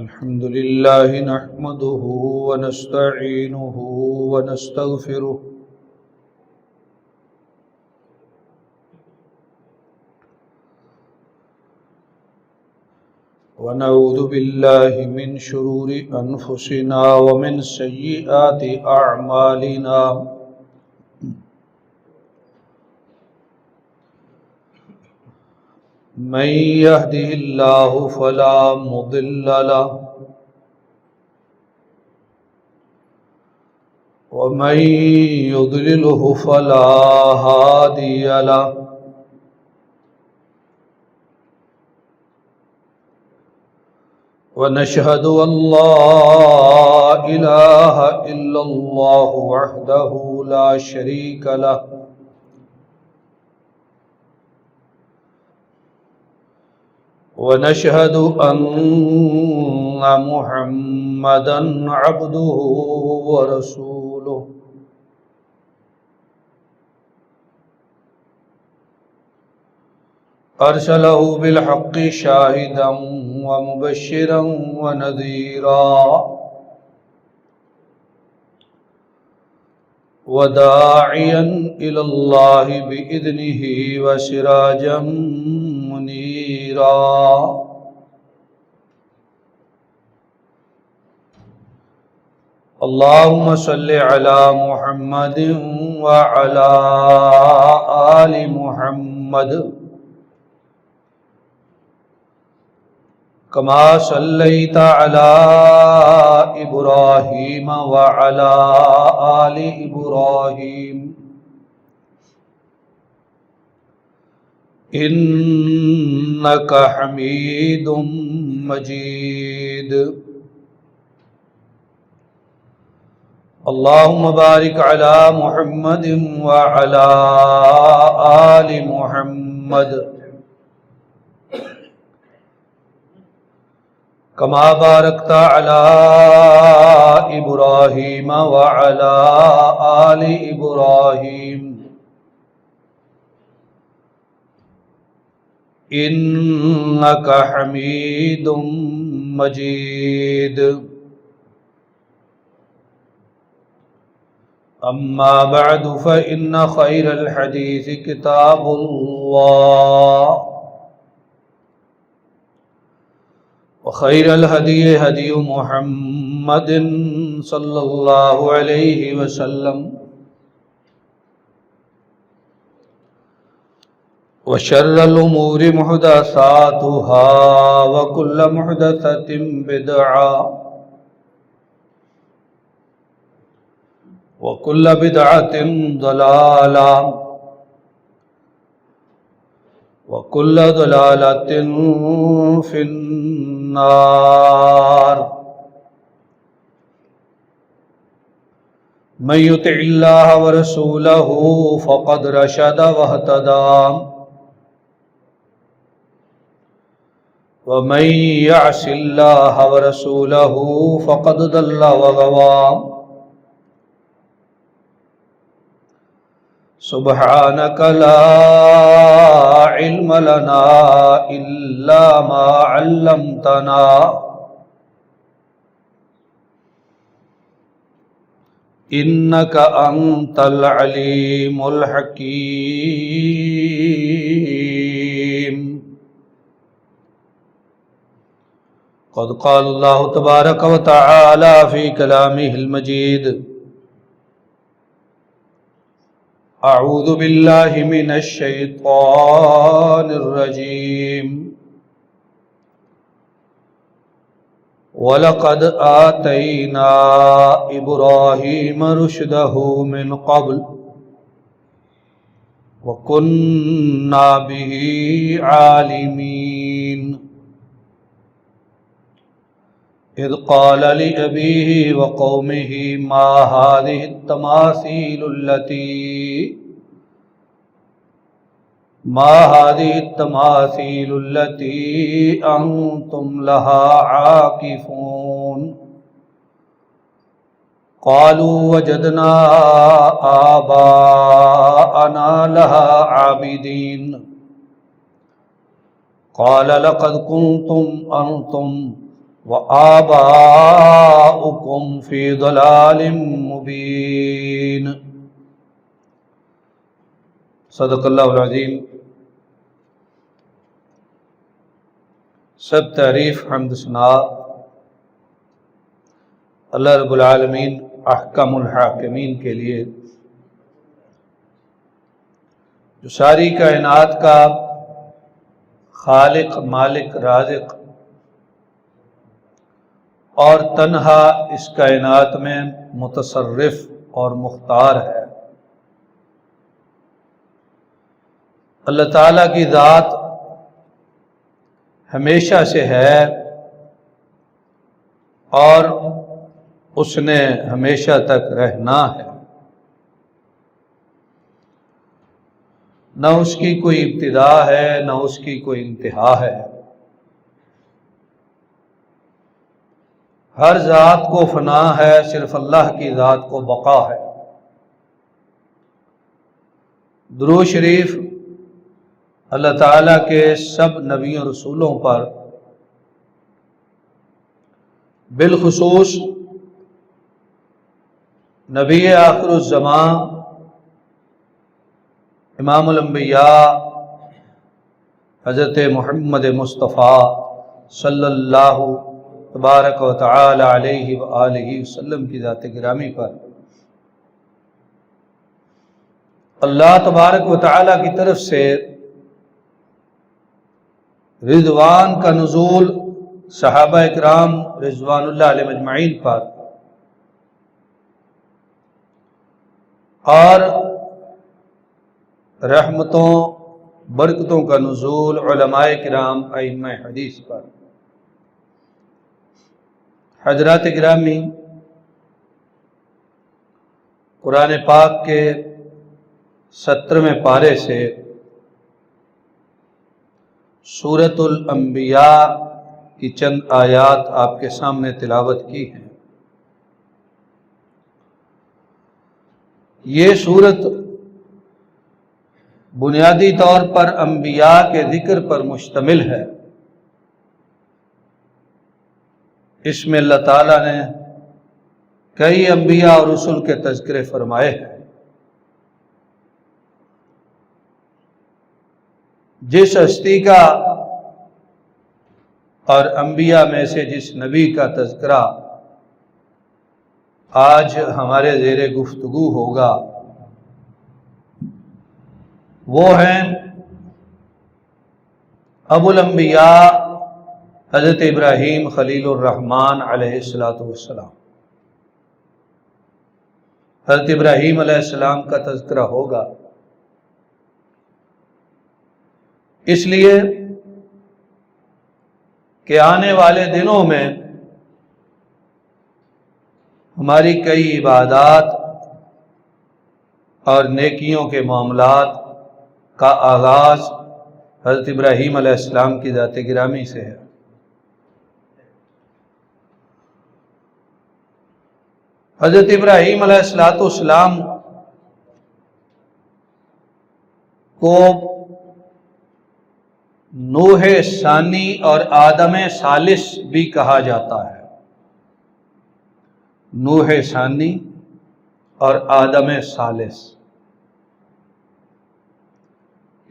الحمد لله نحمده ونستعينه ونستغفره ونعوذ بالله من شرور أنفسنا ومن سيئات أعمالنا من يهده الله فلا مضل له ومن يضلله فلا هادي له ونشهد أن لا إله إلا الله وحده لا شريك له ونشهد أن محمدًا عبده ورسوله أرسله بالحق شاهدًا ومبشرًا ونذيرًا وداعيًا إلى الله بإذنه وسراجًا منيرًا اللهم صل على محمد وعلى آل محمد كما صليت على إبراهيم وعلى آل إبراهيم إنك حميد مجيد اللهم بارك على محمد وعلى آل محمد كما باركت على إبراهيم وعلى آل إبراهيم إنك حميد مجيد أما بعد فإن خير الحديث كتاب الله وخير الهدي هدي محمد صلى الله عليه وسلم وشر الأمور محدثاتها وكل محدثة بدعة وكل بدعة ضلالة وكل ضلالة في النار من يطع الله ورسوله فقد رشد واهتدى ومن يعص الله ورسوله فقد ضل وغوى سبحانك لا علم لنا إلا ما علمتنا إنك أنت العليم الحكيم قد قال الله تبارك وتعالى في كلامه المجيد أعوذ بالله من الشيطان الرجيم وَلَقَدْ آتَيْنَا إِبْرَاهِيمَ رُشْدَهُ مِنْ قَبْلُ وَكُنَّا بِهِ عَالِمِينَ إِذْ قَالَ لِأَبِيهِ وَقَوْمِهِ مَا هَذِهِ التَّمَاثِيلُ التي أنتم لها عاكفون قالوا وجدنا آباءنا لها عابدين قال لقد كنتم أنتم وآباؤكم في ضلال مبين۔ صدق اللہ العظیم۔ سب تعریف حمد ثنا اللہ رب العالمین احکم الحاکمین کے لیے، جو ساری کائنات کا خالق، مالک، رازق اور تنہا اس کائنات میں متصرف اور مختار ہے۔ اللہ تعالیٰ کی ذات ہمیشہ سے ہے اور اس نے ہمیشہ تک رہنا ہے، نہ اس کی کوئی ابتدا ہے نہ اس کی کوئی انتہا ہے۔ ہر ذات کو فنا ہے، صرف اللہ کی ذات کو بقا ہے۔ درود شریف اللہ تعالیٰ کے سب نبیوں رسولوں پر، بالخصوص نبی آخر الزمان امام الانبیاء حضرت محمد مصطفیٰ صلی اللہ تبارک و تعالی علیہ وآلہ وسلم کی ذات گرامی پر اللہ تبارک و تعالی کی طرف سے رضوان کا نزول صحابہ اکرام رضوان اللہ علیہ مجمعین پر اور رحمتوں برکتوں کا نزول علماء کرام ائمہ حدیث پر۔ حضرات گرامی، قرآن پاک کے 17ویں پارے سے سورۃ الانبیاء کی چند آیات آپ کے سامنے تلاوت کی ہیں۔ یہ سورت بنیادی طور پر انبیاء کے ذکر پر مشتمل ہے۔ اس میں اللہ تعالیٰ نے کئی انبیاء اور رسل کے تذکرے فرمائے ہیں۔ جس ہستی کا اور انبیاء میں سے جس نبی کا تذکرہ آج ہمارے زیر گفتگو ہوگا، وہ ہیں ابو الانبیاء حضرت ابراہیم خلیل الرحمن علیہ السلام۔ حضرت ابراہیم علیہ السلام کا تذکرہ ہوگا، اس لیے کہ آنے والے دنوں میں ہماری کئی عبادات اور نیکیوں کے معاملات کا آغاز حضرت ابراہیم علیہ السلام کی ذات گرامی سے ہے۔ حضرت ابراہیم علیہ السلام کو نوح ثانی اور آدم ثالث بھی کہا جاتا ہے۔ نوح ثانی اور آدم ثالث۔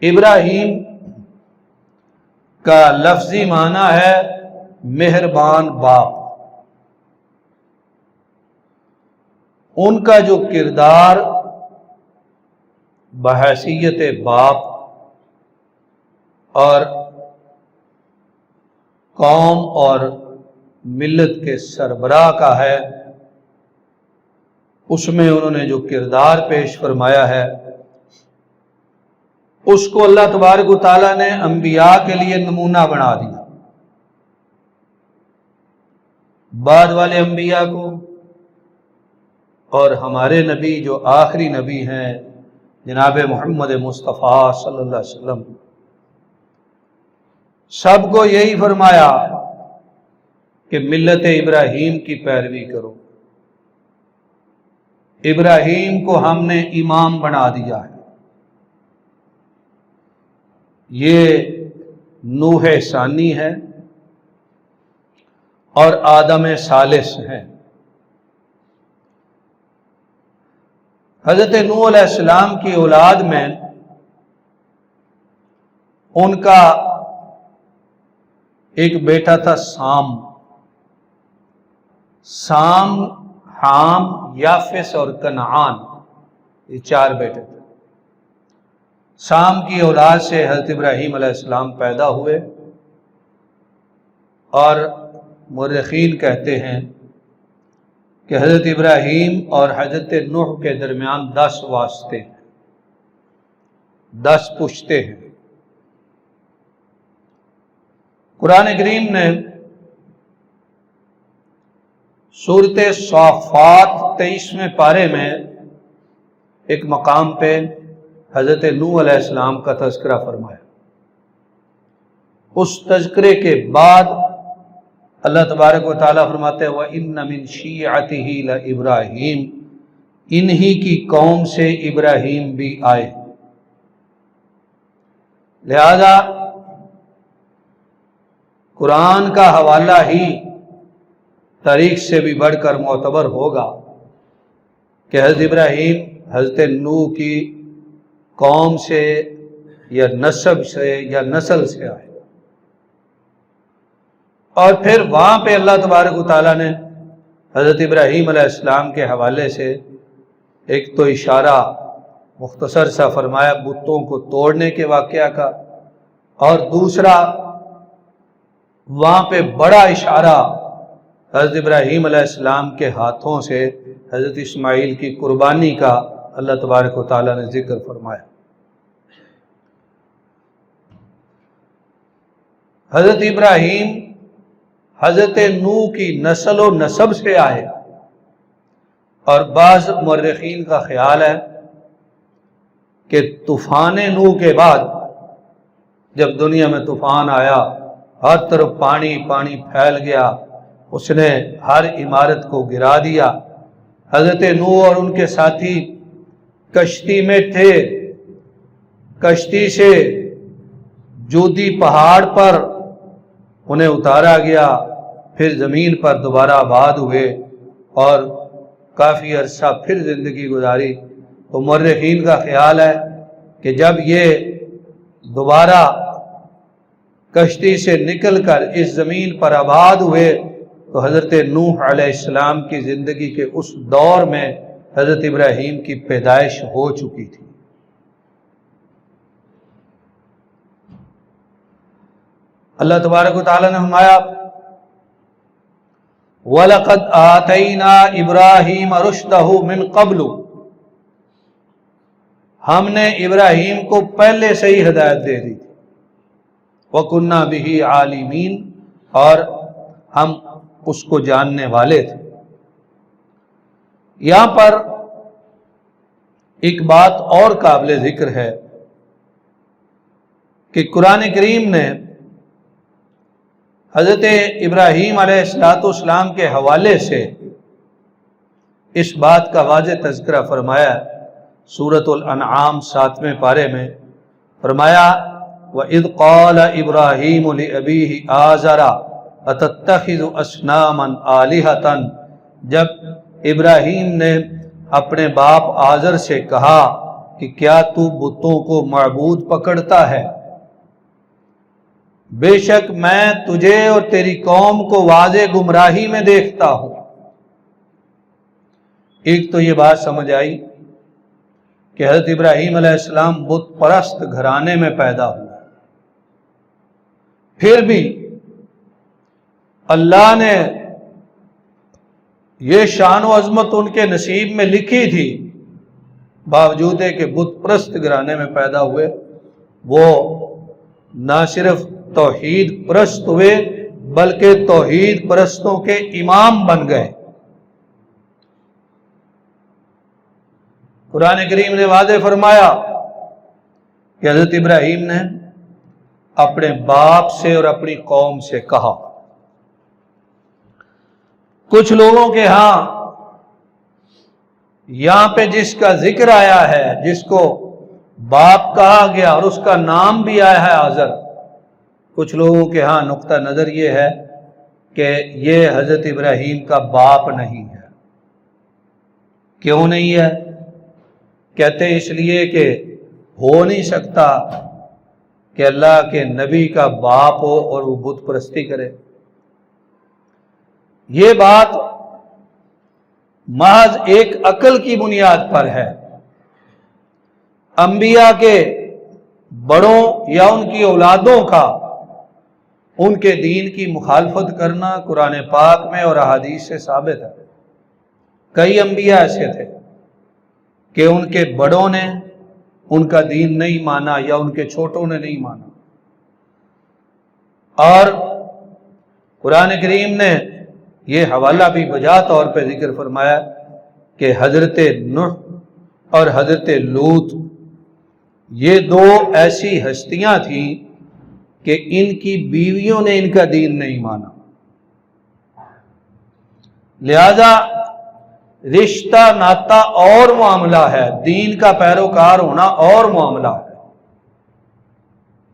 ابراہیم کا لفظی معنی ہے مہربان باپ۔ ان کا جو کردار بحیثیت باپ اور قوم اور ملت کے سربراہ کا ہے، اس میں انہوں نے جو کردار پیش فرمایا ہے، اس کو اللہ تبارک و تعالیٰ نے انبیاء کے لیے نمونہ بنا دیا۔ بعد والے انبیاء کو اور ہمارے نبی جو آخری نبی ہیں جناب محمد مصطفیٰ صلی اللہ علیہ وسلم، سب کو یہی فرمایا کہ ملت ابراہیم کی پیروی کرو۔ ابراہیم کو ہم نے امام بنا دیا ہے۔ یہ نوح ثانی ہے اور آدم ثالث ہے۔ حضرت نوح علیہ السلام کی اولاد میں ان کا ایک بیٹا تھا سام، حام، یافس اور کنعان، یہ 4 بیٹے تھے۔ سام کی اولاد سے حضرت ابراہیم علیہ السلام پیدا ہوئے، اور مورخین کہتے ہیں کہ حضرت ابراہیم اور حضرت نوح کے درمیان 10 واسطے ہیں، 10 پشتے ہیں۔ قرآن کریم نے سورۃ صافات 23ویں پارے میں ایک مقام پہ حضرت نوح علیہ السلام کا تذکرہ فرمایا۔ اس تذکرے کے بعد اللہ تبارک و تعالیٰ فرماتے ہیں وَإِنَّ مِن شِيعَتِهِ لَإِبْرَاهِيمَ، انہی کی قوم سے ابراہیم بھی آئے۔ لہذا قرآن کا حوالہ ہی تاریخ سے بھی بڑھ کر معتبر ہوگا کہ حضرت ابراہیم حضرت نوح کی قوم سے یا نسب سے یا نسل سے آئے۔ اور پھر وہاں پہ اللہ تبارک و تعالیٰ نے حضرت ابراہیم علیہ السلام کے حوالے سے ایک تو اشارہ مختصر سا فرمایا بتوں کو توڑنے کے واقعہ کا، اور دوسرا وہاں پہ بڑا اشارہ حضرت ابراہیم علیہ السلام کے ہاتھوں سے حضرت اسماعیل کی قربانی کا اللہ تبارک و تعالیٰ نے ذکر فرمایا۔ حضرت ابراہیم حضرت نوح کی نسل و نسب سے آئے، اور بعض مورخین کا خیال ہے کہ طوفان نوح کے بعد جب دنیا میں طوفان آیا، ہر طرف پانی پانی پھیل گیا، اس نے ہر عمارت کو گرا دیا۔ حضرت نوح اور ان کے ساتھی کشتی میں تھے، کشتی سے جودی پہاڑ پر انہیں اتارا گیا، پھر زمین پر دوبارہ آباد ہوئے اور کافی عرصہ پھر زندگی گزاری۔ تو مورخین کا خیال ہے کہ جب یہ دوبارہ کشتی سے نکل کر اس زمین پر آباد ہوئے تو حضرت نوح علیہ السلام کی زندگی کے اس دور میں حضرت ابراہیم کی پیدائش ہو چکی تھی۔ اللہ تبارک و تعالیٰ نے فرمایا وَلَقَدْ آتَيْنَا إِبْرَاهِيمَ رُشْدَهُ مِنْ قَبْلُ، ہم نے ابراہیم کو پہلے سے ہی ہدایت دے دی تھی۔ وَكُنَّا بِهِ عَالِمِينَ، اور ہم اس کو جاننے والے تھے۔ یہاں پر ایک بات اور قابل ذکر ہے کہ قرآن کریم نے حضرت ابراہیم علیہ السلام کے حوالے سے اس بات کا واضح تذکرہ فرمایا۔ سورۃ الانعام 7ویں پارے میں فرمایا وَإِذْ قَالَ إِبْرَاهِيمُ لِأَبِيهِ آزَرَ أَتَتَّخِذُ أَصْنَامًا آلِهَةً، جب ابراہیم نے اپنے باپ آزر سے کہا کہ کیا تو بتوں کو معبود پکڑتا ہے، بے شک میں تجھے اور تیری قوم کو واضح گمراہی میں دیکھتا ہوں۔ ایک تو یہ بات سمجھ آئی کہ حضرت ابراہیم علیہ السلام بت پرست گھرانے میں پیدا ہوا، پھر بھی اللہ نے یہ شان و عظمت ان کے نصیب میں لکھی تھی، باوجود کہ بت پرست گھرانے میں پیدا ہوئے وہ نہ صرف توحید پرست ہوئے بلکہ توحید پرستوں کے امام بن گئے۔ قرآن کریم نے واضح فرمایا کہ حضرت ابراہیم نے اپنے باپ سے اور اپنی قوم سے کہا۔ کچھ لوگوں کے ہاں یہاں پہ جس کا ذکر آیا ہے، جس کو باپ کہا گیا اور اس کا نام بھی آیا ہے آزر، کچھ لوگوں کے ہاں نقطہ نظر یہ ہے کہ یہ حضرت ابراہیم کا باپ نہیں ہے۔ کیوں نہیں ہے؟ کہتے ہیں اس لیے کہ ہو نہیں سکتا کہ اللہ کے نبی کا باپ ہو اور وہ بت پرستی کرے۔ یہ بات محض ایک عقل کی بنیاد پر ہے۔ انبیاء کے بڑوں یا ان کی اولادوں کا ان کے دین کی مخالفت کرنا قرآن پاک میں اور احادیث سے ثابت ہے۔ کئی انبیاء ایسے تھے کہ ان کے بڑوں نے ان کا دین نہیں مانا یا ان کے چھوٹوں نے نہیں مانا، اور قرآن کریم نے یہ حوالہ بھی بجا طور پہ ذکر فرمایا کہ حضرت نوح اور حضرت لوط یہ دو ایسی ہستیاں تھیں کہ ان کی بیویوں نے ان کا دین نہیں مانا، لہذا رشتہ ناتا اور معاملہ ہے، دین کا پیروکار ہونا اور معاملہ ہے۔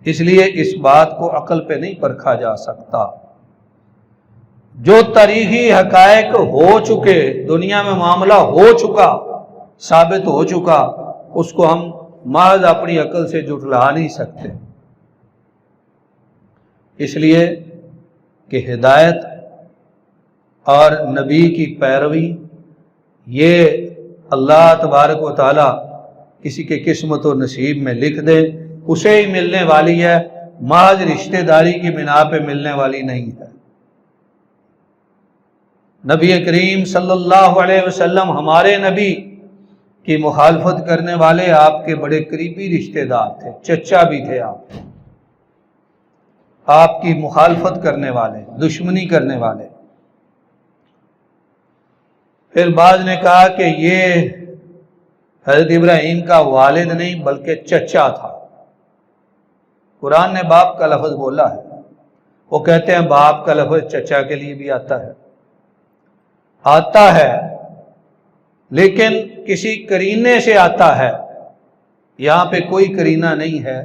اس لیے اس بات کو عقل پہ نہیں پرکھا جا سکتا۔ جو تاریخی حقائق ہو چکے، دنیا میں معاملہ ہو چکا، ثابت ہو چکا، اس کو ہم محض اپنی عقل سے جھٹلا نہیں سکتے۔ اس لیے کہ ہدایت اور نبی کی پیروی یہ اللہ تبارک و تعالی کسی کے قسمت و نصیب میں لکھ دے، اسے ہی ملنے والی ہے، محض رشتہ داری کی بنا پہ ملنے والی نہیں ہے۔ نبی کریم صلی اللہ علیہ وسلم ہمارے نبی کی مخالفت کرنے والے آپ کے بڑے قریبی رشتہ دار تھے، چچا بھی تھے آپ کی مخالفت کرنے والے، دشمنی کرنے والے۔ پھر بعض نے کہا کہ یہ حضرت ابراہیم کا والد نہیں بلکہ چچا تھا۔ قرآن نے باپ کا لفظ بولا ہے، وہ کہتے ہیں باپ کا لفظ چچا کے لیے بھی آتا ہے لیکن کسی قرینے سے آتا ہے۔ یہاں پہ کوئی قرینہ نہیں ہے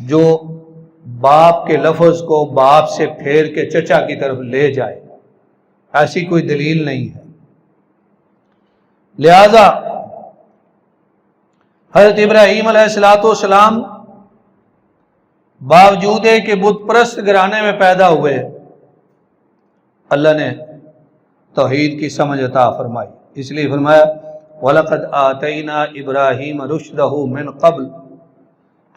جو باپ کے لفظ کو باپ سے پھیر کے چچا کی طرف لے جائے، ایسی کوئی دلیل نہیں ہے۔ لہذا حضرت ابراہیم علیہ السلام باوجود ہے کہ بت پرست گھرانے میں پیدا ہوئے، اللہ نے توحید کی سمجھ عطا فرمائی، اس لیے فرمایا وَلَقَدْ آتَيْنَا إِبْرَاهِيمَ رُشْدَهُ مِنْ قَبْلُ،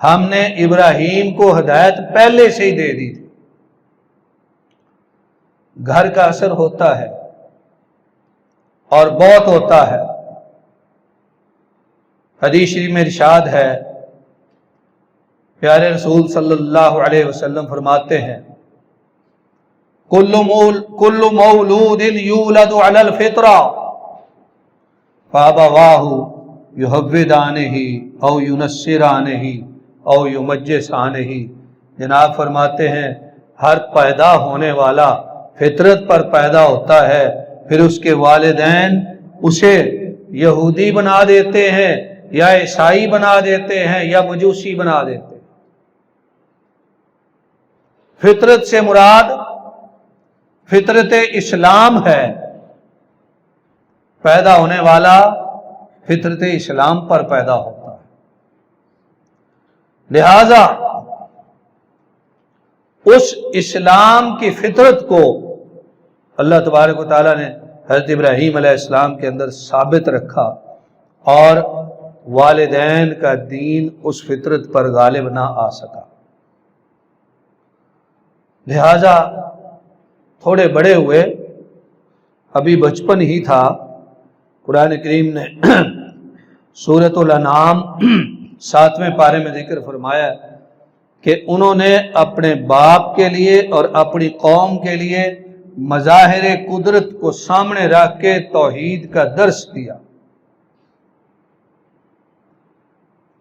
ہم نے ابراہیم کو ہدایت پہلے سے ہی دے دی تھی۔ گھر کا اثر ہوتا ہے اور بہت ہوتا ہے۔ حدیث شریف میں ارشاد ہے، پیارے رسول صلی اللہ علیہ وسلم فرماتے ہیں کل مولود یولد علی الفطرہ فابواہ یہودانہ او ینصرانہ او یمجسانہ۔ جناب فرماتے ہیں ہر پیدا ہونے والا فطرت پر پیدا ہوتا ہے، پھر اس کے والدین اسے یہودی بنا دیتے ہیں یا عیسائی بنا دیتے ہیں یا مجوسی بنا دیتے ہیں۔ فطرت سے مراد فطرت اسلام ہے، پیدا ہونے والا فطرت اسلام پر پیدا ہوتا ہے۔ لہذا اس اسلام کی فطرت کو اللہ تبارک و تعالیٰ نے حضرت ابراہیم علیہ السلام کے اندر ثابت رکھا، اور والدین کا دین اس فطرت پر غالب نہ آ سکا۔ لہذا تھوڑے بڑے ہوئے، ابھی بچپن ہی تھا، قرآن کریم نے سورۃ الانعام 7ویں پارے میں ذکر فرمایا کہ انہوں نے اپنے باپ کے لیے اور اپنی قوم کے لیے مظاہر قدرت کو سامنے رکھ کے توحید کا درس دیا،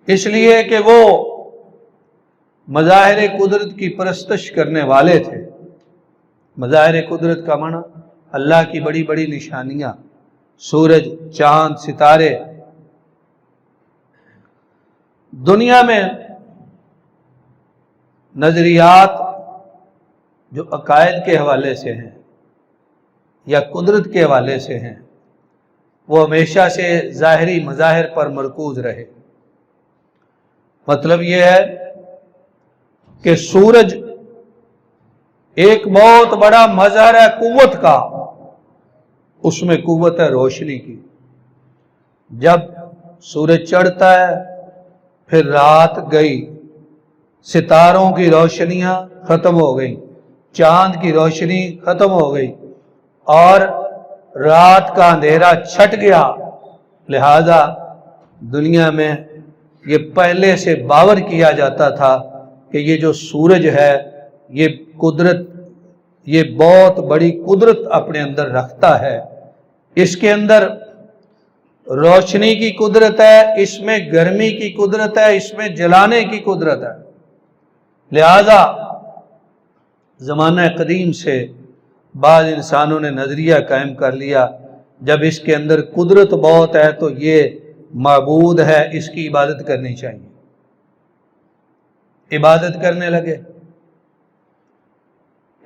اس لیے کہ وہ مظاہر قدرت کی پرستش کرنے والے تھے۔ مظاہر قدرت کا معنی اللہ کی بڑی بڑی نشانیاں، سورج، چاند، ستارے، دنیا میں نظریات جو عقائد کے حوالے سے ہیں یا قدرت کے حوالے سے ہیں وہ ہمیشہ سے ظاہری مظاہر پر مرکوز رہے۔ مطلب یہ ہے کہ سورج ایک بہت بڑا مظہر ہے قوت کا، اس میں قوت ہے روشنی کی۔ جب سورج چڑھتا ہے پھر رات گئی، ستاروں کی روشنیاں ختم ہو گئی، چاند کی روشنی ختم ہو گئی اور رات کا اندھیرا چھٹ گیا۔ لہذا دنیا میں یہ پہلے سے باور کیا جاتا تھا کہ یہ جو سورج ہے یہ قدرت، یہ بہت بڑی قدرت اپنے اندر رکھتا ہے، اس کے اندر روشنی کی قدرت ہے، اس میں گرمی کی قدرت ہے، اس میں جلانے کی قدرت ہے۔ لہذا زمانہ قدیم سے بعض انسانوں نے نظریہ قائم کر لیا جب اس کے اندر قدرت بہت ہے تو یہ معبود ہے، اس کی عبادت کرنی چاہیے، عبادت کرنے لگے۔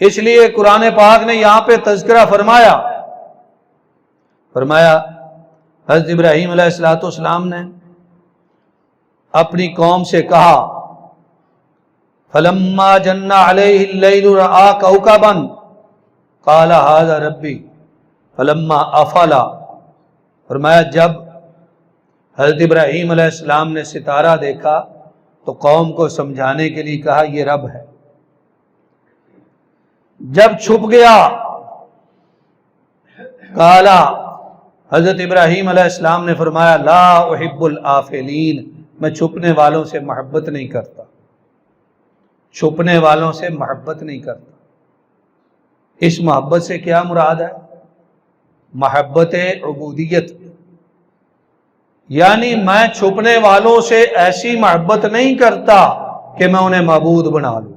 اس لیے قرآن پاک نے یہاں پہ تذکرہ فرمایا حضرت ابراہیم علیہ السلام نے اپنی قوم سے کہا فَلَمَّا جَنَّ عَلَيْهِ اللَّيْلُ رَآ كَوْكَبًا قَالَ هَذَا رَبِّي فَلَمَّا أَفَلَ۔ فرمایا جب حضرت ابراہیم علیہ السلام نے ستارہ دیکھا تو قوم کو سمجھانے کے لیے کہا یہ رب ہے۔ جب چھپ گیا قالا، حضرت ابراہیم علیہ السلام نے فرمایا لا احب الآفلین، میں چھپنے والوں سے محبت نہیں کرتا، چھپنے والوں سے محبت نہیں کرتا۔ اس محبت سے کیا مراد ہے؟ محبت عبودیت، یعنی میں چھپنے والوں سے ایسی محبت نہیں کرتا کہ میں انہیں معبود بنا لوں۔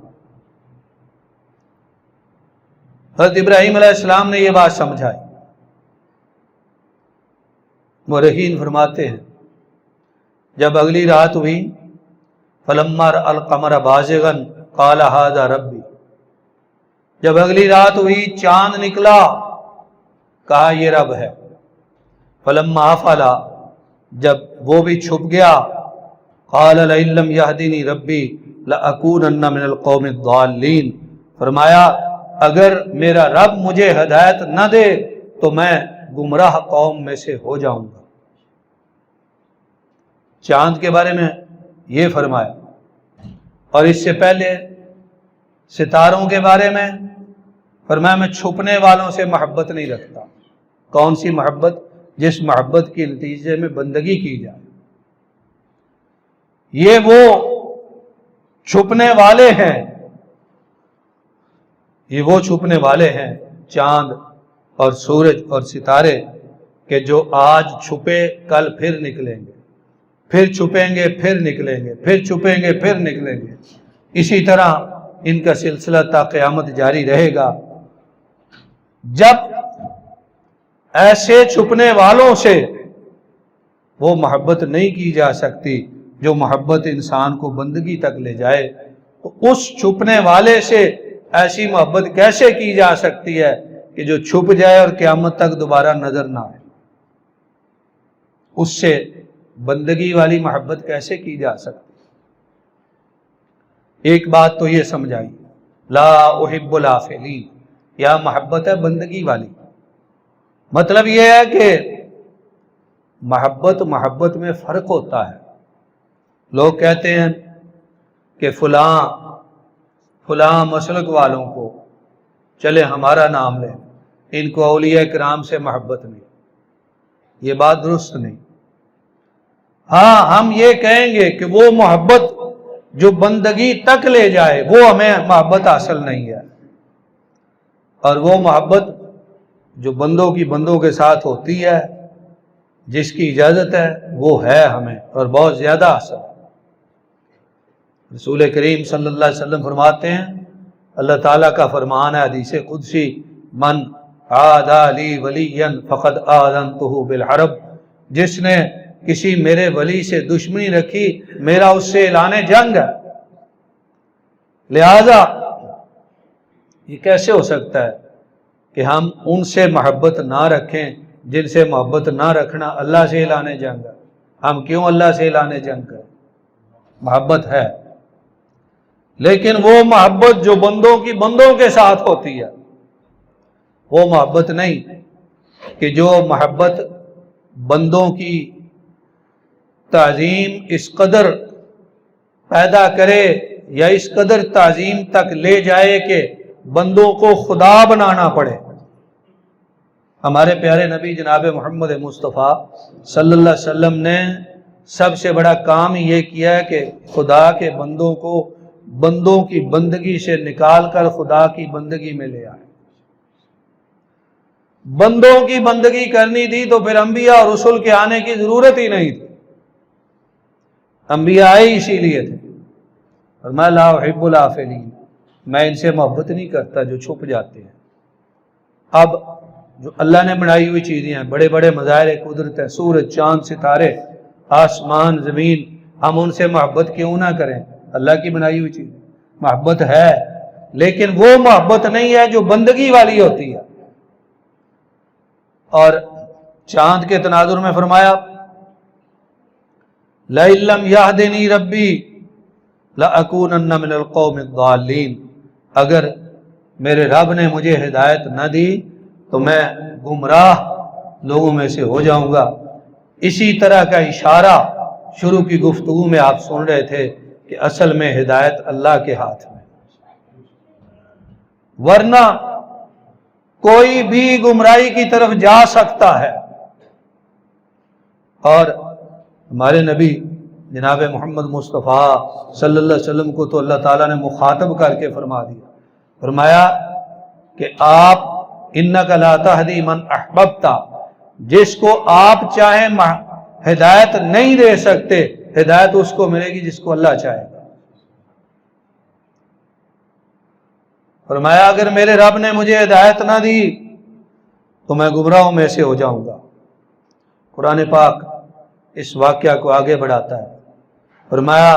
حضرت ابراہیم علیہ السلام نے یہ بات سمجھائی۔ مورخین فرماتے ہیں جب اگلی رات ہوئی فلما رأى القمر بازغا قال هذا ربی، جب اگلی رات ہوئی چاند نکلا کہا یہ رب ہے۔ فلما افل، جب وہ بھی چھپ گیا قال لئن لم يهدني ربی لأكونن من القوم الضالین، فرمایا اگر میرا رب مجھے ہدایت نہ دے تو میں گمراہ قوم میں سے ہو جاؤں گا۔ چاند کے بارے میں یہ فرمایا، اور اس سے پہلے ستاروں کے بارے میں فرمایا میں چھپنے والوں سے محبت نہیں رکھتا۔ کون سی محبت؟ جس محبت کے نتیجے میں بندگی کی جائے۔ یہ وہ چھپنے والے ہیں، یہ وہ چھپنے والے ہیں چاند اور سورج اور ستارے کہ جو آج چھپے کل پھر نکلیں گے، پھر چھپیں گے پھر نکلیں گے، پھر چھپیں گے پھر نکلیں گے۔ اسی طرح ان کا سلسلہ تا قیامت جاری رہے گا۔ جب ایسے چھپنے والوں سے وہ محبت نہیں کی جا سکتی جو محبت انسان کو بندگی تک لے جائے، تو اس چھپنے والے سے ایسی محبت کیسے کی جا سکتی ہے کہ جو چھپ جائے اور قیامت تک دوبارہ نظر نہ آئے؟ اس سے بندگی والی محبت کیسے کی جا سکتی؟ ایک بات تو یہ سمجھائی لا احب الآفلین، یا محبت ہے بندگی والی۔ مطلب یہ ہے کہ محبت میں فرق ہوتا ہے۔ لوگ کہتے ہیں کہ فلاں مسلک والوں کو چلے ہمارا نام لیں، ان کو اولیاء کرام سے محبت نہیں، یہ بات درست نہیں۔ ہاں ہم یہ کہیں گے کہ وہ محبت جو بندگی تک لے جائے وہ ہمیں محبت حاصل نہیں ہے، اور وہ محبت جو بندوں کی بندوں کے ساتھ ہوتی ہے جس کی اجازت ہے وہ ہے ہمیں، اور بہت زیادہ حاصل ہے۔ رسول کریم صلی اللہ علیہ وسلم فرماتے ہیں، اللہ تعالیٰ کا فرمان ہے حدیث قدسی من عادى لي وليا فقد آذنته بالحرب، جس نے کسی میرے ولی سے دشمنی رکھی میرا اس سے اعلان جنگ ہے۔ لہذا یہ کیسے ہو سکتا ہے کہ ہم ان سے محبت نہ رکھیں جن سے محبت نہ رکھنا اللہ سے اعلان جنگ ہے؟ ہم کیوں اللہ سے اعلان جنگ کریں؟ محبت ہے، لیکن وہ محبت جو بندوں کی بندوں کے ساتھ ہوتی ہے وہ محبت نہیں کہ جو محبت بندوں کی تعظیم اس قدر پیدا کرے یا اس قدر تعظیم تک لے جائے کہ بندوں کو خدا بنانا پڑے۔ ہمارے پیارے نبی جناب محمد مصطفیٰ صلی اللہ علیہ وسلم نے سب سے بڑا کام یہ کیا ہے کہ خدا کے بندوں کو بندوں کی بندگی سے نکال کر خدا کی بندگی میں لے آئے۔ بندوں کی بندگی کرنی تھی تو پھر انبیاء اور رسول کے آنے کی ضرورت ہی نہیں تھی، انبیاء آئے اسی لیے تھے۔ فرمایا لا احب الافلین، میں ان سے محبت نہیں کرتا جو چھپ جاتے ہیں۔ اب جو اللہ نے بنائی ہوئی چیزیں ہیں، بڑے بڑے مظاہر قدرت ہیں، سورج، چاند، ستارے، آسمان، زمین، ہم ان سے محبت کیوں نہ کریں؟ اللہ کی بنائی ہوئی چیز محبت ہے، لیکن وہ محبت نہیں ہے جو بندگی والی ہوتی ہے۔ اور چاند کے تناظر میں فرمایا لَئِن لَّمْ يَهْدِنِي رَبِّي لَأَكُونَنَّ مِنَ الْقَوْمِ الضَّالِّينَ، اگر میرے رب نے مجھے ہدایت نہ دی تو میں گمراہ لوگوں میں سے ہو جاؤں گا۔ اسی طرح کا اشارہ شروع کی گفتگو میں آپ سن رہے تھے کہ اصل میں ہدایت اللہ کے ہاتھ میں، ورنہ کوئی بھی گمراہی کی طرف جا سکتا ہے۔ اور ہمارے نبی جناب محمد مصطفیٰ صلی اللہ علیہ وسلم کو تو اللہ تعالیٰ نے مخاطب کر کے فرما دیا، فرمایا کہ آپ انک لا تہدی من احببت، جس کو آپ چاہیں ہدایت نہیں دے سکتے، ہدایت اس کو ملے گی جس کو اللہ چاہے گا۔ فرمایا اگر میرے رب نے مجھے ہدایت نہ دی تو میں گمراہوں میں سے ہو جاؤں گا۔ قرآن پاک اس واقعہ کو آگے بڑھاتا ہے، فرمایا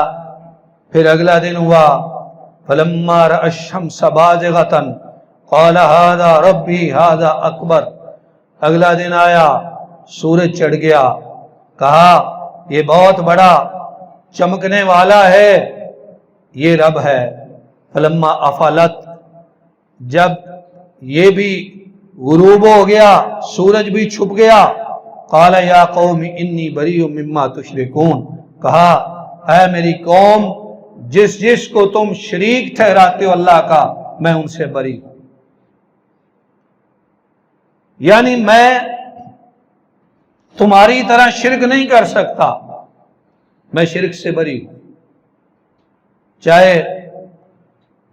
پھر اگلا دن ہوا فلما رأى الشمس بازغة قال هذا ربي هذا اکبر، اگلا دن آیا سورج چڑھ گیا، کہا یہ بہت بڑا چمکنے والا ہے، یہ رب ہے۔ فلما افلت، جب یہ بھی غروب ہو گیا، سورج بھی چھپ گیا، قال یا قوم انی بریء مما تشرکون، کہا اے میری قوم جس جس کو تم شریک ٹھہراتے ہو اللہ کا، میں ان سے بری ہوں۔ یعنی میں تمہاری طرح شرک نہیں کر سکتا، میں شرک سے بری ہوں۔ چاہے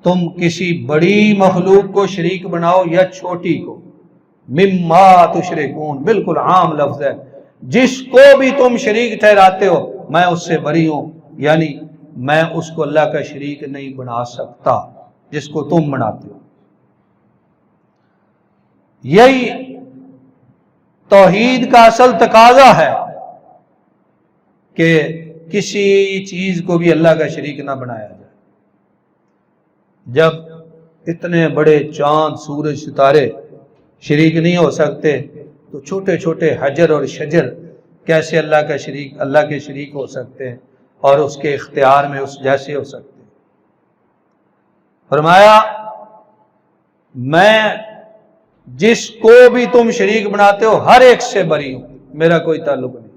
تم کسی بڑی مخلوق کو شریک بناؤ یا چھوٹی کو، مما تشرکون بالکل عام لفظ ہے، جس کو بھی تم شریک ٹھہراتے ہو میں اس سے بری ہوں، یعنی میں اس کو اللہ کا شریک نہیں بنا سکتا جس کو تم بناتے ہو۔ یہی توحید کا اصل تقاضا ہے کہ کسی چیز کو بھی اللہ کا شریک نہ بنایا جائے۔ جب اتنے بڑے چاند، سورج، ستارے شریک نہیں ہو سکتے تو چھوٹے چھوٹے حجر اور شجر کیسے اللہ کا شریک، اللہ کے شریک ہو سکتے ہیں اور اس کے اختیار میں اس جیسے ہو سکتے ہیں۔ فرمایا میں جس کو بھی تم شریک بناتے ہو ہر ایک سے بری ہوں، میرا کوئی تعلق نہیں،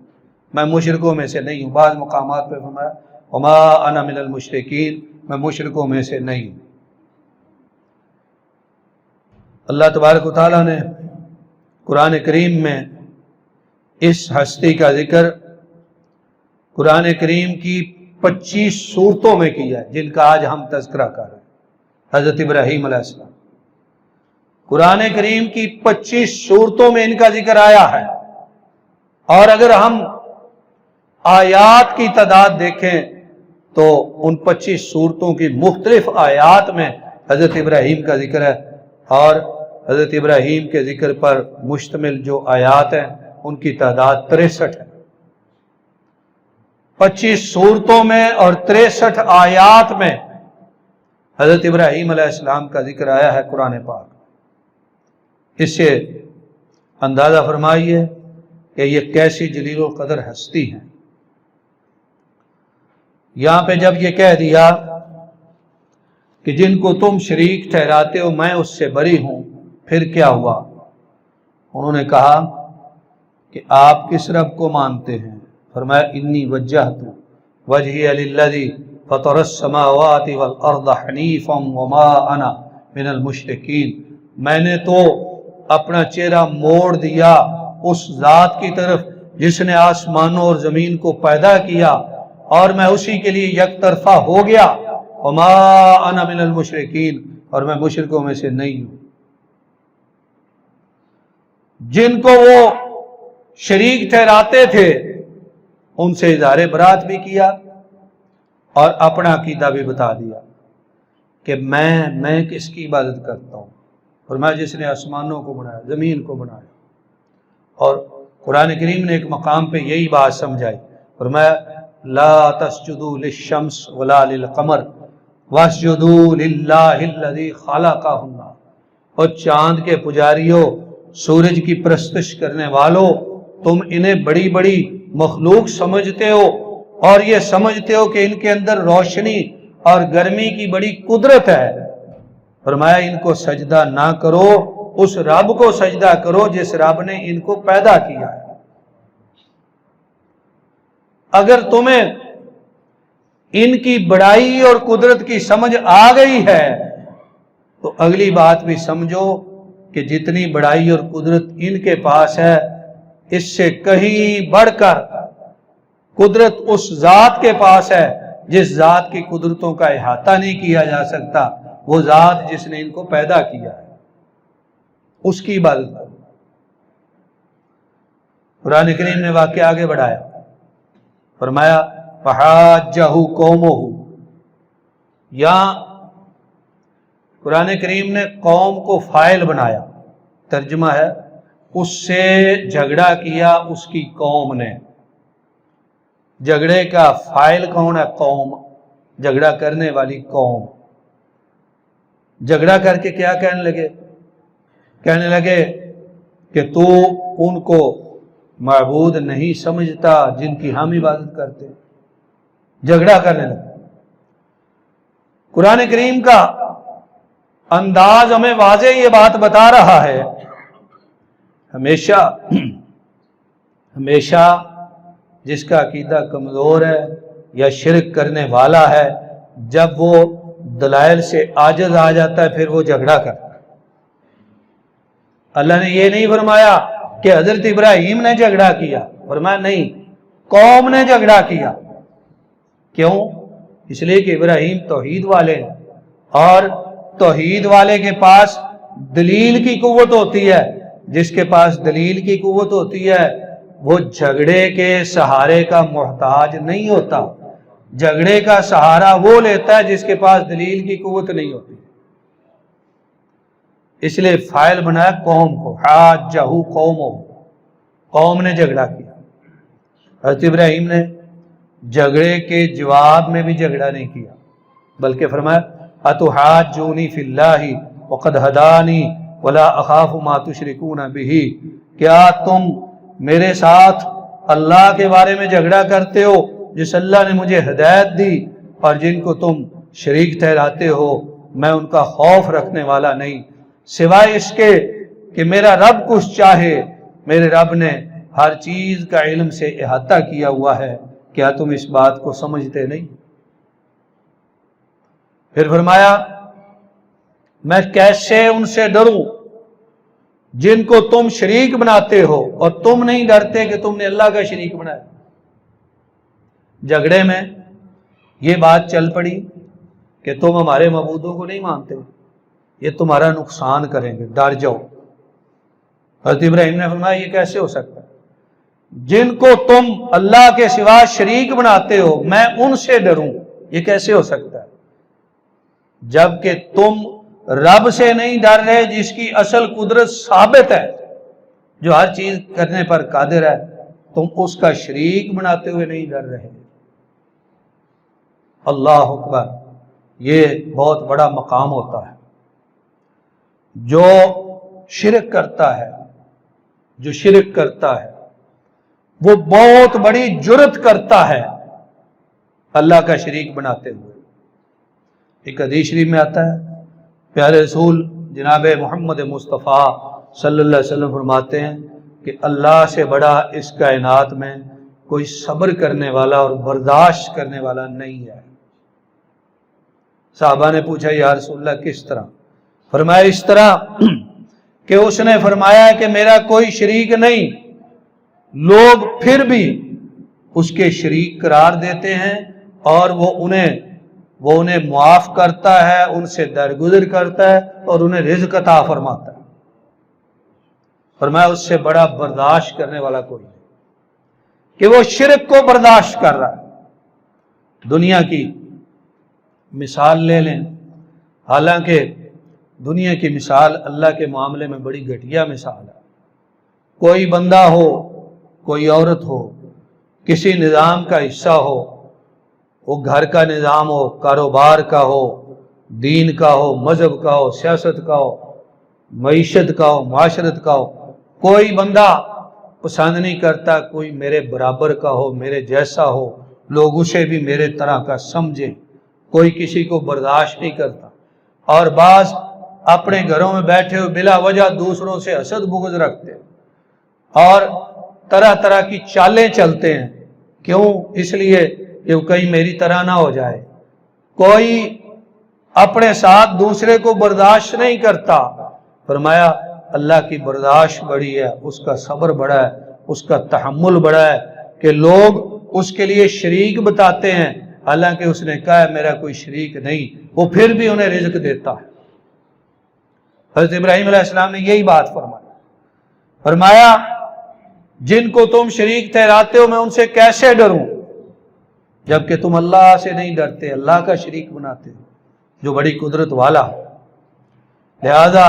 میں مشرکوں میں سے نہیں ہوں۔ بعض مقامات پہ فرمایا وما انا من المشرکین، میں مشرکوں میں سے نہیں ہوں۔ اللہ تبارک و تعالیٰ نے قرآن کریم میں اس ہستی کا ذکر قرآن کریم کی 25 صورتوں میں کیا ہے، جن کا آج ہم تذکرہ کر رہے ہیں۔ حضرت ابراہیم علیہ السلام، قرآن کریم کی 25 صورتوں میں ان کا ذکر آیا ہے، اور اگر ہم آیات کی تعداد دیکھیں تو ان 25 صورتوں کی مختلف آیات میں حضرت ابراہیم کا ذکر ہے، اور حضرت ابراہیم کے ذکر پر مشتمل جو آیات ہیں ان کی تعداد 63 ہے۔ 25 سورتوں میں اور 63 آیات میں حضرت ابراہیم علیہ السلام کا ذکر آیا ہے قرآن پاک۔ اس سے اندازہ فرمائیے کہ یہ کیسی جلیل القدر ہستی ہیں۔ یہاں پہ جب یہ کہہ دیا کہ جن کو تم شریک ٹھہراتے ہو میں اس سے بری ہوں، پھر کیا ہوا؟ انہوں نے کہا کہ آپ کس رب کو مانتے ہیں؟ فرمایا انی وجہت وجہی للذی فطر السماوات والارض حنیفا وما انا من المشرکین، میں نے تو اپنا چہرہ موڑ دیا اس ذات کی طرف جس نے آسمانوں اور زمین کو پیدا کیا، اور میں اسی کے لیے یک طرفہ ہو گیا، وما انا من المشرکین، اور میں مشرکوں میں سے نہیں ہوں۔ جن کو وہ شریک ٹھہراتے تھے ان سے اظہار برات بھی کیا اور اپنا عقیدہ بھی بتا دیا کہ میں کس کی عبادت کرتا ہوں، اور میں جس نے آسمانوں کو بنایا، زمین کو بنایا۔ اور قرآن کریم نے ایک مقام پہ یہی بات سمجھائی، فرمایا لا تسجدوا للشمس ولا للقمر واسجدوا للہ الذی خلقہن، اور چاند کے پجاریوں، سورج کی پرستش کرنے والوں، تم انہیں بڑی بڑی مخلوق سمجھتے ہو اور یہ سمجھتے ہو کہ ان کے اندر روشنی اور گرمی کی بڑی قدرت ہے۔ فرمایا ان کو سجدہ نہ کرو، اس رب کو سجدہ کرو جس رب نے ان کو پیدا کیا ہے۔ اگر تمہیں ان کی بڑائی اور قدرت کی سمجھ آ گئی ہے تو اگلی بات بھی سمجھو کہ جتنی بڑائی اور قدرت ان کے پاس ہے اس سے کہیں بڑھ کر قدرت اس ذات کے پاس ہے جس ذات کی قدرتوں کا احاطہ نہیں کیا جا سکتا، وہ ذات جس نے ان کو پیدا کیا ہے، اس کی عبادت کرو۔ قرآن کریم نے واقعہ آگے بڑھایا، فرمایا فحاجہ قومہ، یہاں قرآن کریم نے قوم کو فاعل بنایا، ترجمہ ہے اس سے جھگڑا کیا اس کی قوم نے۔ جھگڑے کا فاعل کون ہے؟ قوم، جھگڑا کرنے والی قوم۔ جھگڑا کر کے کیا کہنے لگے؟ کہنے لگے کہ تو ان کو معبود نہیں سمجھتا جن کی ہم عبادت کرتے۔ جھگڑا کرنے لگے۔ قرآن کریم کا انداز ہمیں واضح یہ بات بتا رہا ہے، ہمیشہ جس کا عقیدہ کمزور ہے یا شرک کرنے والا ہے، جب وہ دلائل سے عاجز آ جاتا ہے پھر وہ جھگڑا کرتا ہے۔ اللہ نے یہ نہیں فرمایا کہ حضرت ابراہیم نے جھگڑا کیا، فرمایا نہیں، قوم نے جھگڑا کیا۔ کیوں؟ اس لیے کہ ابراہیم توحید والے ہیں، اور توحید والے کے پاس دلیل کی قوت ہوتی ہے۔ جس کے پاس دلیل کی قوت ہوتی ہے وہ جھگڑے کے سہارے کا محتاج نہیں ہوتا۔ جھگڑے کا سہارا وہ لیتا ہے جس کے پاس دلیل کی قوت نہیں ہوتی۔ اس لیے فاعل بنایا قوم کو، حاجہ قومہ، قوم نے جھگڑا کیا۔ حضرت ابراہیم نے جھگڑے کے جواب میں بھی جھگڑا نہیں کیا، بلکہ فرمایا اتحاجونی فی اللہ وقد ہدانی ولا اخاف ما تشرکون بہ، کیا تم میرے ساتھ اللہ کے بارے میں جھگڑا کرتے ہو جس اللہ نے مجھے ہدایت دی، اور جن کو تم شریک ٹھہراتے ہو میں ان کا خوف رکھنے والا نہیں، سوائے اس کے کہ میرا رب کچھ چاہے۔ میرے رب نے ہر چیز کا علم سے احاطہ کیا ہوا ہے، کیا تم اس بات کو سمجھتے نہیں؟ پھر فرمایا میں کیسے ان سے ڈروں جن کو تم شریک بناتے ہو اور تم نہیں ڈرتے کہ تم نے اللہ کا شریک بنایا۔ جھگڑے میں یہ بات چل پڑی کہ تم ہمارے معبودوں کو نہیں مانتے، یہ تمہارا نقصان کریں گے، ڈر جاؤ۔ حضرت ابراہیم نے فرمایا یہ کیسے ہو سکتا ہے؟ جن کو تم اللہ کے سوا شریک بناتے ہو میں ان سے ڈروں، یہ کیسے ہو سکتا ہے؟ جبکہ تم رب سے نہیں ڈر رہے جس کی اصل قدرت ثابت ہے، جو ہر چیز کرنے پر قادر ہے، تم اس کا شریک بناتے ہوئے نہیں ڈر رہے۔ اللہ اکبر، یہ بہت بڑا مقام ہوتا ہے۔ جو شرک کرتا ہے، جو شرک کرتا ہے وہ بہت بڑی جرت کرتا ہے اللہ کا شریک بناتے ہوئے۔ ایک حدیث شریف میں آتا ہے، پیارے رسول جناب محمد مصطفیٰ صلی اللہ علیہ وسلم فرماتے ہیں کہ اللہ سے بڑا اس کائنات میں کوئی صبر کرنے والا اور برداشت کرنے والا نہیں ہے۔ صحابہ نے پوچھا یا رسول اللہ کس طرح؟ فرمایا اس طرح کہ اس نے فرمایا کہ میرا کوئی شریک نہیں، لوگ پھر بھی اس کے شریک قرار دیتے ہیں اور وہ انہیں معاف کرتا ہے، ان سے درگزر کرتا ہے اور انہیں رزق عطا فرماتا ہے۔ فرمایا اس سے بڑا برداشت کرنے والا کوئی نہیں کہ وہ شرک کو برداشت کر رہا ہے۔ دنیا کی مثال لے لیں، حالانکہ دنیا کی مثال اللہ کے معاملے میں بڑی گھٹیا مثال ہے۔ کوئی بندہ ہو، کوئی عورت ہو، کسی نظام کا حصہ ہو، وہ گھر کا نظام ہو، کاروبار کا ہو، دین کا ہو، مذہب کا ہو، سیاست کا ہو، معیشت کا ہو، معاشرت کا ہو، کوئی بندہ پسند نہیں کرتا کوئی میرے برابر کا ہو، میرے جیسا ہو، لوگ اسے بھی میرے طرح کا سمجھیں، کوئی کسی کو برداشت نہیں کرتا، اور بعض اپنے گھروں میں بیٹھے ہوئے بلا وجہ دوسروں سے حسد بغض رکھتے ہیں اور طرح طرح کی چالیں چلتے ہیں۔ کیوں؟ اس لیے کہ وہ کہیں میری طرح نہ ہو جائے۔ کوئی اپنے ساتھ دوسرے کو برداشت نہیں کرتا۔ فرمایا اللہ کی برداشت بڑی ہے، اس کا صبر بڑا ہے، اس کا تحمل بڑا ہے کہ لوگ اس کے لیے شریک بتاتے ہیں، حالانکہ اس نے کہا ہے میرا کوئی شریک نہیں، وہ پھر بھی انہیں رزق دیتا ہے۔ حضرت ابراہیم علیہ السلام نے یہی بات فرمایا جن کو تم شریک ٹھہراتے ہو میں ان سے کیسے ڈروں، جبکہ تم اللہ سے نہیں ڈرتے، اللہ کا شریک بناتے ہو جو بڑی قدرت والا ہے۔ لہذا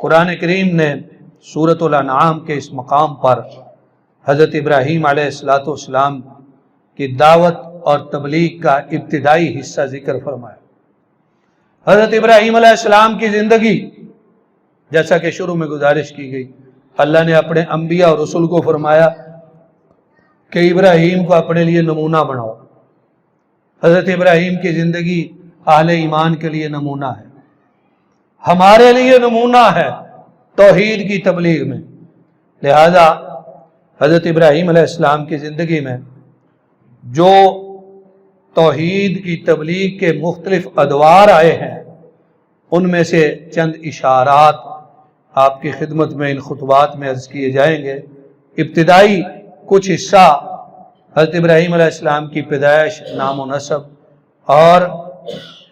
قرآن کریم نے سورۃ الانعام کے اس مقام پر حضرت ابراہیم علیہ السلام کی دعوت اور تبلیغ کا ابتدائی حصہ ذکر فرمایا۔ حضرت ابراہیم علیہ السلام کی زندگی، جیسا کہ شروع میں گزارش کی گئی، اللہ نے اپنے انبیاء اور رسول کو فرمایا کہ ابراہیم کو اپنے لیے نمونہ بناؤ۔ حضرت ابراہیم کی زندگی اہل ایمان کے لیے نمونہ ہے، ہمارے لیے نمونہ ہے توحید کی تبلیغ میں۔ لہذا حضرت ابراہیم علیہ السلام کی زندگی میں جو توحید کی تبلیغ کے مختلف ادوار آئے ہیں، ان میں سے چند اشارات آپ کی خدمت میں ان خطبات میں عرض کیے جائیں گے۔ ابتدائی کچھ حصہ حضرت ابراہیم علیہ السلام کی پیدائش، نام و نسب اور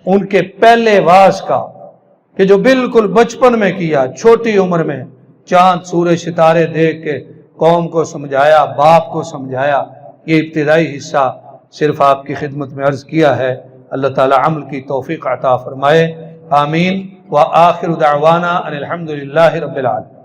ان کے پہلے واعظ کا کہ جو بالکل بچپن میں کیا، چھوٹی عمر میں چاند سورج ستارے دیکھ کے قوم کو سمجھایا، باپ کو سمجھایا، یہ ابتدائی حصہ صرف آپ کی خدمت میں عرض کیا ہے۔ اللہ تعالی عمل کی توفیق عطا فرمائے، آمین۔ وآخر دعوانا ان الحمد للہ رب العالمین۔